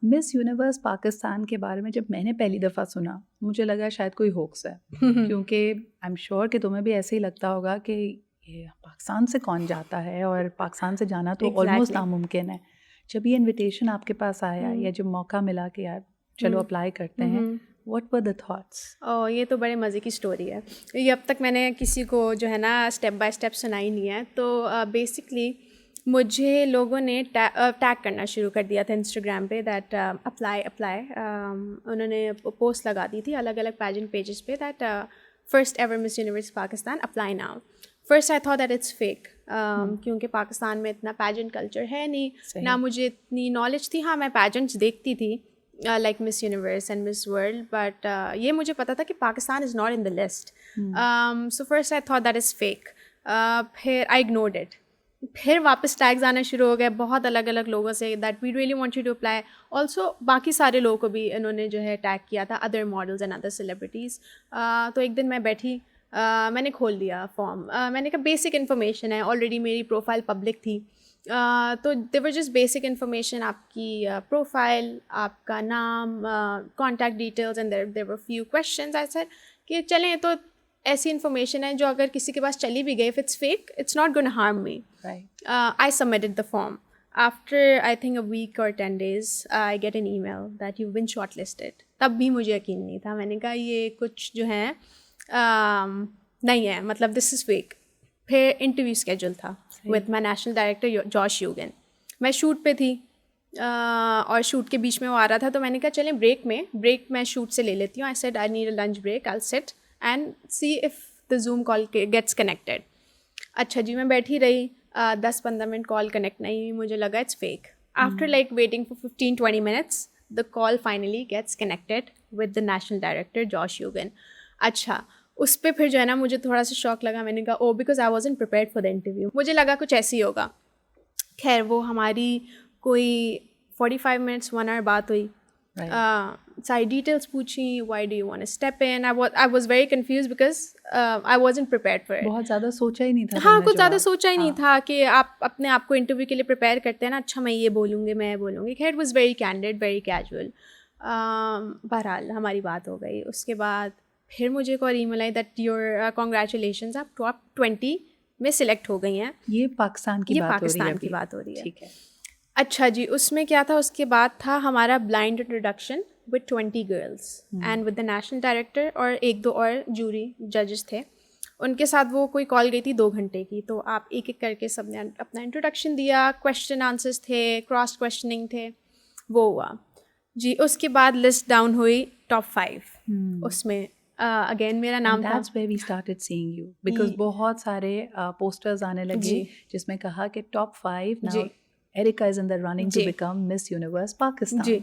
مس Universe Pakistan کے بارے میں جب میں نے پہلی دفعہ سنا مجھے لگا شاید کوئی ہوکس ہے، کیونکہ آئی ایم شیور کہ تمہیں بھی ایسے ہی لگتا ہوگا کہ یہ پاکستان سے کون جاتا ہے، اور پاکستان سے جانا تو آلموسٹ ناممکن ہے. جب یہ انویٹیشن آپ کے پاس آیا یا جب موقع ملا کہ یار چلو اپلائی کرتے ہیں، واٹ ور دا تھاٹس؟ یہ تو بڑے مزے کی اسٹوری ہے. یہ اب تک میں نے کسی کو جو ہے نا اسٹیپ بائی اسٹیپ سنائی نہیں ہے. تو بیسکلی مجھے لوگوں نے ٹیگ کرنا شروع کر دیا تھا انسٹاگرام پہ دیٹ اپلائی. انہوں نے پوسٹ لگا دی تھی الگ الگ پیجنٹ پیجز پہ that first ever Miss Universe Pakistan apply now. First I thought that it's fake, کیونکہ پاکستان میں اتنا پیجنٹ کلچر ہے نہیں، نہ مجھے اتنی نالج تھی. ہاں میں پیجنٹس دیکھتی تھی like Miss Universe and miss world, but یہ مجھے پتا تھا کہ Pakistan is not in the list. So first I thought that is fake. پھر آئی اگنورڈ اٹ. پھر واپس ٹیگز آنا شروع ہو گئے بہت الگ الگ لوگوں سے that we really want you to apply. Also باقی سارے لوگوں کو بھی انہوں نے جو ہے ٹیگ کیا تھا، other models and other celebrities. تو ایک دن میں بیٹھی، میں نے کھول دیا فارم. میں نے کہا بیسک انفارمیشن ہے، آلریڈی میری پروفائل پبلک تھی. تو دیور جسٹ بیسک انفارمیشن، آپ کی پروفائل، آپ کا نام، contact details, and there were few questions. I said کہ چلیں تو ایسی انفارمیشن ہے جو اگر کسی کے پاس چلی بھی گئی، if it's fake it's not gonna harm me. I submitted the form. After I think a week or 10 days, I get an email that you've been shortlisted. تب بھی مجھے یقین نہیں تھا. میں نے کہا یہ کچھ جو ہے نہیں ہے، مطلب دس از فیک. پھر انٹرویو اسکیجول تھا with my national director جوش یوگن. میں شوٹ پہ تھی اور شوٹ کے بیچ میں وہ آ رہا تھا، تو میں نے کہا چلیں بریک میں شوٹ سے لے لیتی ہوں. I said I need a lunch break. I'll sit and see if the Zoom call gets connected. اچھا جی، میں بیٹھی رہی 10-15 منٹ، کال کنیکٹ نہیں ہوئی. مجھے لگا it's fake. After like waiting for 15-20 minutes the call finally gets connected with the national director جوش یوگن. اچھا اس پہ پھر جو ہے نا مجھے تھوڑا سا شوق لگا. میں نے کہا oh because I wasn't prepared for the interview. مجھے لگا کچھ ایسے ہی ہوگا. خیر وہ ہماری کوئی 45 minutes 1 hour بات ہوئی. ساری ڈیٹیلس پوچھی. Why do you want to step in. I was very confused because I wasn't prepared for it. بہت زیادہ سوچا ہی نہیں تھا. ہاں کچھ زیادہ سوچا ہی نہیں تھا کہ آپ اپنے آپ کو انٹرویو کے لیے پریپیئر کرتے ہیں نا. اچھا میں یہ بولوں گی، میں بولوں گی. خیر it was very candid, very casual. بہرحال ہماری بات ہو گئی. اس کے بعد پھر مجھے ایک اور ای میل آئی دیٹ یور کنگریچولیشنز، آپ ٹاپ 20 میں سلیکٹ ہو گئی ہیں. یہ پاکستان کی بات ہو رہی ہے. ٹھیک ہے. اچھا جی، اس میں کیا تھا، اس کے بعد تھا ہمارا blind introduction with 20 girls and with the national director اور 1-2 اور جوری ججز تھے. ان کے ساتھ وہ کوئی کال گئی تھی 2 گھنٹے کی. تو آپ ایک ایک کر کے سب نے اپنا انٹروڈکشن دیا، کویشچن آنسرس تھے، کراس کویشچننگ تھے. وہ ہوا جی. اس کے بعد لسٹ ڈاؤن ہوئی ٹاپ 5. اس میں اگین میرا نام تھا. That's where we started seeing you because بہت سارے پوسٹرز آنے لگے جس میں کہا کہ top 5 now Erica is in the running to become Miss Universe Pakistan. G